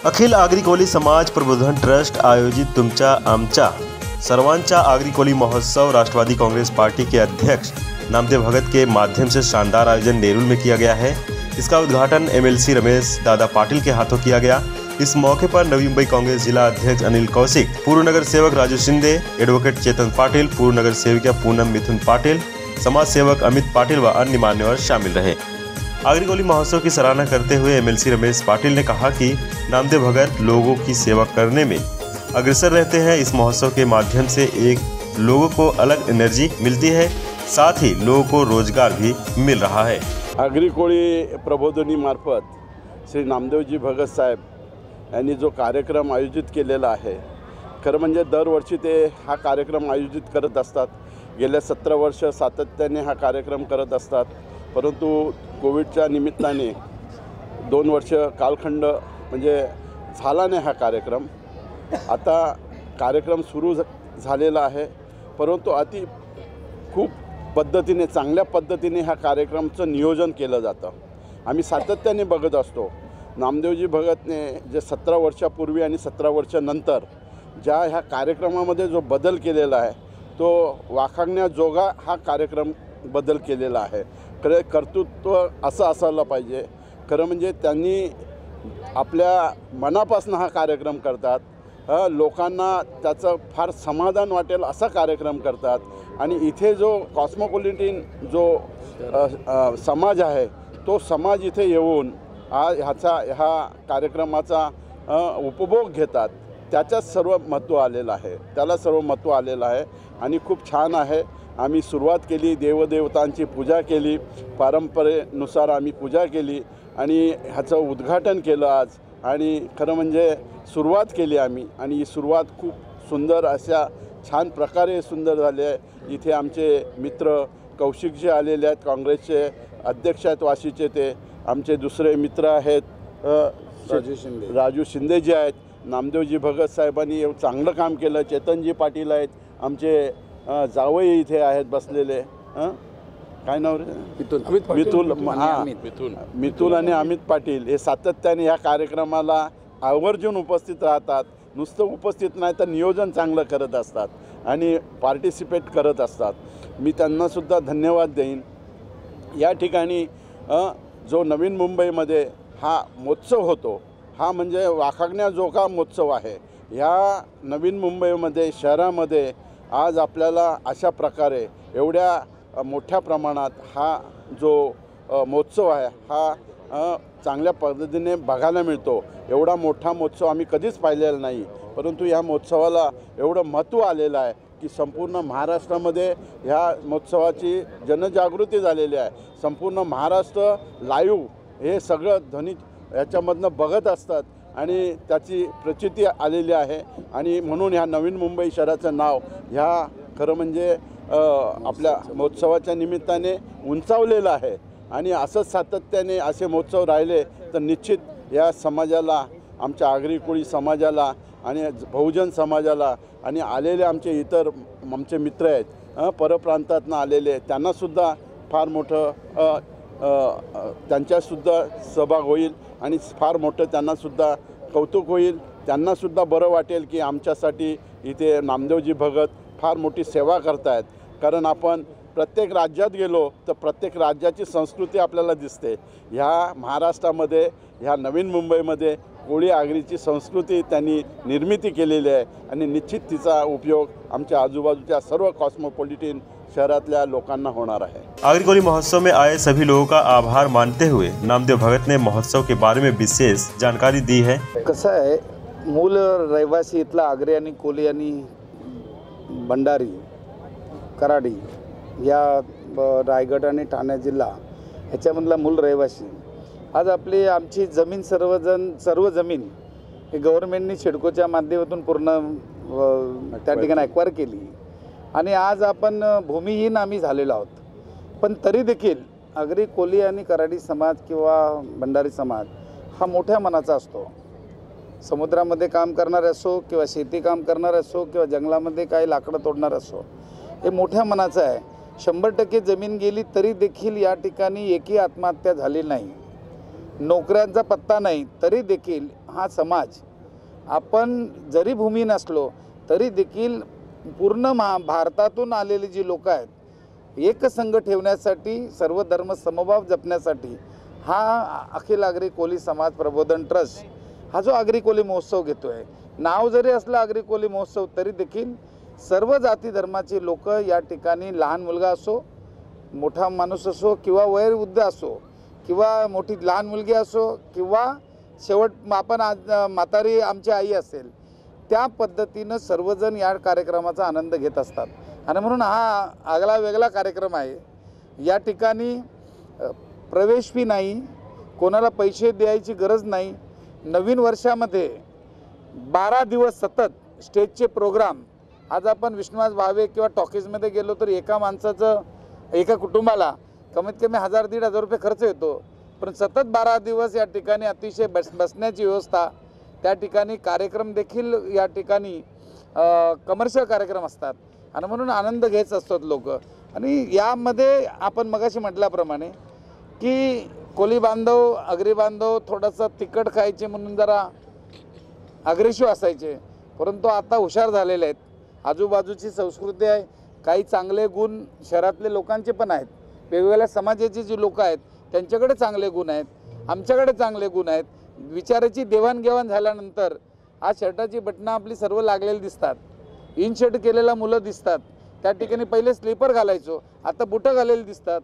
अखिल आगरी कोली समाज प्रबोधन ट्रस्ट आयोजित तुमच्या आमच्या सर्वांचा आगरी कोली महोत्सव राष्ट्रवादी कांग्रेस पार्टी के अध्यक्ष नामदेव भगत के माध्यम से शानदार आयोजन नेरुल में किया गया है। इसका उद्घाटन एमएलसी रमेश दादा पाटिल के हाथों किया गया। इस मौके पर नवी मुंबई कांग्रेस जिला अध्यक्ष अनिल कौशिक, पूर्व नगर सेवक राजू शिंदे, एडवोकेट चेतन पाटिल, पूर्व नगर सेविका पूनम मिथुन पाटिल, समाज सेवक अमित पाटिल व अन्य मान्यवर शामिल रहे। आगरी कोली महोत्सव की सराहना करते हुए एमएलसी रमेश पाटिल ने कहा कि नामदेव भगत लोगों की सेवा करने में अग्रसर रहते हैं। इस महोत्सव के माध्यम से एक लोगों को अलग एनर्जी मिलती है, साथ ही लोगों को रोजगार भी मिल रहा है। आगरी कोळी प्रबोधिनी मार्फत श्री नामदेवजी भगत साहेब यांनी जो कार्यक्रम आयोजित केलेला आहे, खरं म्हणजे दरवर्षी ते हा कार्यक्रम आयोजित करत असतात। गेल्या 17 वर्ष सातत्याने हा कार्यक्रम करत असतात, परंतु कोविडच्या निमित्ताने 2 वर्ष कालखंड म्हणजे झाला नाही हा कार्यक्रम। आता कार्यक्रम सुरू झालेला आहे, परंतु खूप पद्धतीने चांगल्या पद्धतीने हा कार्यक्रमचं नियोजन केलं जातं। आम्ही सातत्याने बघत असतो नामदेवजी भगतने जे 17 वर्षापूर्वी आणि 17 वर्षानंतर ज्या ह्या कार्यक्रमामध्ये जो बदल केलेला आहे तो वाखाणण्याजोगा हा कार्यक्रम बदल केलेला आहे। कर्तृत्व असं असायला पाहिजे। खरं म्हणजे त्यांनी आपल्या मनापासून हा कार्यक्रम करतात, लोकांना त्याचं फार समाधान वाटेल असा कार्यक्रम करतात आणि इथे जो कॉस्मोपॉलिटन जो समाज आहे तो समाज इथे येऊन ह्या कार्यक्रमाचा उपभोग घेतात। त्याच्यात सर्व महत्त्व आलेलं आहे, त्याला सर्व महत्त्व आलेलं आहे आणि खूप छान आहे। आम्ही सुरुवात केली, देवदेवतांची पूजा केली, परंपरेनुसार आम्ही पूजा केली आणि ह्याचं उद्घाटन केलं आज। आणि खरं म्हणजे सुरुवात केली आम्ही आणि ही सुरुवात खूप सुंदर अशा छान प्रकारे सुंदर झाली आहे। इथे आमचे मित्र कौशिकजी आलेले आहेत, काँग्रेसचे अध्यक्ष आहेत वाशीचे, ते आमचे दुसरे मित्र आहेत राजू शिंदे जे आहेत। नामदेवजी भगत साहेबांनी चांगलं काम केलं। चेतनजी पाटील आहेत आमचे जावई इथे आहेत बसलेले, काय नाव रे मितुल आणि अमित पाटील हे सातत्याने या कार्यक्रमाला आवर्जून उपस्थित राहतात। नुसतं उपस्थित नाही तर नियोजन चांगलं करत असतात आणि पार्टिसिपेट करत असतात। मी त्यांना सुद्धा धन्यवाद देईन। या ठिकाणी जो नवीन मुंबईमध्ये हा महोत्सव होतो, हा म्हणजे वाखाणण्याजोगा महोत्सव आहे। ह्या नवीन मुंबईमध्ये शहरामध्ये आज आपल्याला अशा प्रकारे एवढ्या मोठ्या प्रमाणात हा जो महोत्सव आहे हा चांगल्या पद्धतीने बघायला मिळतो। एवढा मोठा महोत्सव आम्ही कधीच पाहिलेला नाही, परंतु या महोत्सवाला एवढं महत्त्व आलेलं आहे की संपूर्ण महाराष्ट्रामध्ये ह्या महोत्सवाची जनजागृती झालेली आहे। संपूर्ण महाराष्ट्र लाईव्ह हे सगळं ध्वनी याच्यामधनं बघत असतात आणि त्याची प्रचिती आलेली आहे आणि म्हणून ह्या नवीन मुंबई शहराचं नाव ह्या खरं म्हणजे आपल्या महोत्सवाच्या निमित्ताने उंचावलेलं आहे। आणि असंच सातत्याने असे महोत्सव राहिले तर निश्चित या समाजाला, आमच्या आगरी कोळी समाजाला आणि बहुजन समाजाला आणि आलेले आमचे इतर आमचे मित्र आहेत परप्रांतातून आलेले, त्यांनासुद्धा फार मोठं त्यांच्यासुद्धा सहभाग होईल आणि फार मोठं त्यांनासुद्धा कौतुक होईल। त्यांनासुद्धा बरं वाटेल की आमच्यासाठी इथे नामदेवजी भगत फार मोठी सेवा करतायत। कारण आपण प्रत्येक राज्यात गेलो तर प्रत्येक राज्याची संस्कृती आपल्याला दिसते। ह्या महाराष्ट्रामध्ये, ह्या नवीन मुंबईमध्ये कोळी आगरीची संस्कृती त्यांनी निर्मिती केलेली आहे आणि निश्चित तिचा उपयोग आमच्या आजूबाजूच्या सर्व कॉस्मोपॉलिटन शहरातल्या लोकांना होणार है। आगरी कोली महोत्सव में आए सभी लोगों का आभार मानते हुए नामदेव भगत ने महोत्सव के बारे में विशेष जानकारी दी है। कसं आहे, मूल रहिवासी इथला आगरी आणि कोली आणि भंडारी कराडी या रायगड आणि ठाणे जिल्हा ह्याच्यामधला मूल रहिवासी आज आमची जमीन सर्व जमीन हे गव्हर्नमेंटनी सिडकोच्या माध्यमातून पूर्ण त्या ठिकाणी ॲक्वायर केली आणि आज आपण भूमिहीन आम्ही झालेलो आहोत। पण तरी देखील आगरी कोली आणि कराडी समाज किंवा भंडारी समाज हा मोठ्या मनाचा असतो। समुद्रामध्ये काम करणारे असो किंवा शेती काम करणारे असो किंवा जंगलामध्ये काही लाकडं तोडणार असो, हे मोठ्या मनाचं आहे। 100% जमीन गेली तरी देखील या ठिकाणी एकही आत्महत्या झाली नाही, नोकऱ्यांचा पत्ता नाही, तरी देखील हा समाज आपण जरी भूमी नसलो तरी देखील पूर्ण भारतातून आलेली जी लोक आहेत एक संघ ठेवण्यासाठी सर्व धर्म समभाव जपण्यासाठी हा अखिल आगरी कोली समाज प्रबोधन ट्रस्ट हा जो आगरी कोली महोत्सव घेतो आहे, नाव जरी असलं आगरी कोली महोत्सव तरी देखील सर्व जाती धर्माचे लोक या ठिकाणी, लहान मुलगा असो, मोठा माणूस असो किंवा वयोवृद्ध असो किंवा मोठी लहान मुलगी असो किंवा शेवट आपण आज म्हातारी आमची आई असेल, त्या पद्धतीनं सर्वजण या कार्यक्रमाचा आनंद घेत असतात. आणि म्हणून हा आगळा वेगळा कार्यक्रम आहे. या ठिकाणी प्रवेश फी नाही, कोणाला पैसे द्यायची गरज नाही. नवीन वर्षामध्ये 12 दिवस सतत स्टेजचे प्रोग्राम. आज आपण विश्वनाथ भावे किंवा टॉकीजमध्ये गेलो तर एका माणसाचं, एका कुटुंबाला कमीत कमी 1000-1500 रुपये खर्च येतो. पण सतत 12 दिवस या ठिकाणी अतिशय बसण्याची व्यवस्था, त्या ठिकाणी कार्यक्रम देखील या ठिकाणी कमर्शियल कार्यक्रम असतात आणि म्हणून आनंद घेत असतात लोक. आणि यामध्ये आपण मगाशी म्हटल्याप्रमाणे की कोली बांधव, आगरी बांधव थोडंसं तिखट खायचे म्हणून जरा अग्रेसिव्ह असायचे, परंतु आता हुशार झालेले आहेत. आजूबाजूची संस्कृती आहे, काही चांगले गुण शहरातले लोकांचे पण आहेत, वेगवेगळ्या समाजाचे जे लोक आहेत त्यांच्याकडे चांगले गुण आहेत, आमच्याकडे चांगले गुण आहेत. विचाराची देवाणघेवाण झाल्यानंतर आज शर्टाची बटणं आपली सर्व लागलेली दिसतात, इन शर्ट केलेला मुलं दिसतात. त्या ठिकाणी पहिले स्लीपर घालायचो, आता बुटं घालेली दिसतात.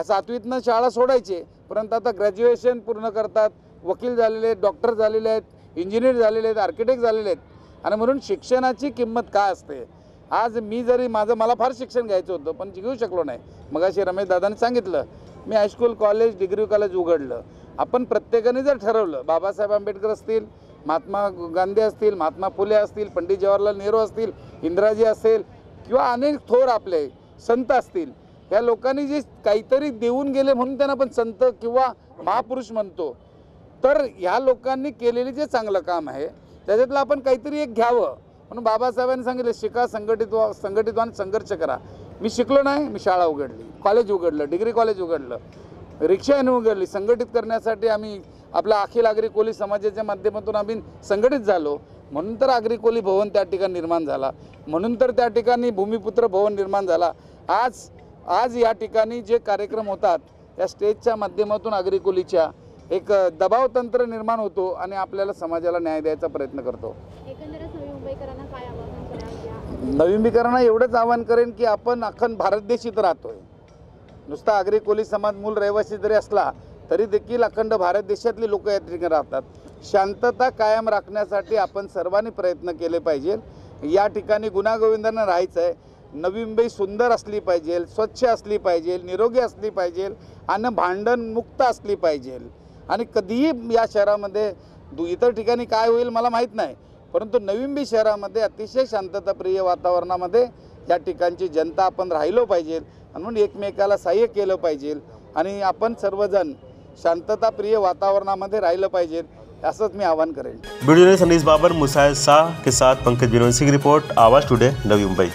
7वीतनं शाळा सोडायचे, परंतु आता ग्रॅज्युएशन पूर्ण करतात, वकील झालेले आहेत, डॉक्टर झालेले आहेत, इंजिनियर झालेले आहेत, आर्किटेक्ट झालेले आहेत. आणि म्हणून शिक्षणाची किंमत काय असते. आज मी जरी मला फार शिक्षण घ्यायचं होतं पण घेऊ शकलो नाही. मगाशी रमेश दादांनी सांगितलं, मी हायस्कूल, कॉलेज, डिग्री कॉलेज उघडलं. आपण प्रत्येकाने जर ठरवलं, बाबासाहेब आंबेडकर असतील, महात्मा गांधी असतील, महात्मा फुले असतील, पंडित जवाहरलाल नेहरू असतील, इंदिराजी असेल किंवा अनेक थोर आपले संत असतील, या लोकांनी जे काहीतरी देऊन गेले म्हणून त्यांना आपण संत किंवा महापुरुष म्हणतो. तर ह्या लोकांनी केलेले जे चांगलं काम आहे त्याच्यातलं आपण काहीतरी एक घ्यावं म्हणून बाबासाहेबांनी सांगितलं, शिका, संघटित व्हा, संघर्ष करा. मी शिकलो नाही, मी शाळा उघडली, कॉलेज उघडलं, डिग्री कॉलेज उघडलं, रिक्षाने उघडली. संघटित करण्यासाठी आम्ही आपला अखिल आगरी कोली समाजाच्या माध्यमातून आम्ही संघटित झालो. म्हणून तर आगरी कोली भवन त्या ठिकाणी निर्माण झाला, म्हणून तर त्या ठिकाणी भूमिपुत्र भवन निर्माण झाला. आज या ठिकाणी जे कार्यक्रम होतात त्या स्टेजच्या माध्यमातून आगरी कोलीच्या एक दबाव तंत्र निर्माण होतो आणि आपल्याला समाजाला न्याय द्यायचा प्रयत्न करतो. एकंदरीत नवी मुंबईकरांना काय आवाहन कराल? नवी मुंबईकरांना एवढंच आवाहन करेन की आपण अखंड भारत देशीत राहतोय. नुसता आगरी कोली समाज मूल रहिवासी जरी असला तरी देखील अखंड भारत देशातली लोक या ठिकाणी राहतात. शांतता कायम राखण्यासाठी आपण सर्वांनी प्रयत्न केले पाहिजे. या ठिकाणी गुण्यागोविंदानं राहायचं आहे. नवी मुंबई सुंदर असली पाहिजे, स्वच्छ असली पाहिजे, निरोगी असली पाहिजे आणि भांडणमुक्त असली पाहिजे. आणि कधीही या शहरामध्ये इतर ठिकाणी काय होईल मला माहीत नाही, परंतु नवी मुंबई शहरामध्ये अतिशय शांतताप्रिय वातावरणामध्ये या ठिकाणची जनता आपण राहिलो पाहिजे आणि म्हणून एकमेकाला सहाय्य केलं पाहिजे आणि आपण सर्वजण शांतताप्रिय वातावरणामध्ये राहिलं पाहिजे, असंच मी आवाहन करेन. वीडियो जर्नलिस्ट अनीस बाबर, मुसाहिद शाह के साथ पंकज बिनोद सिंह रिपोर्ट, आवाज़ टुडे, नवी मुंबई.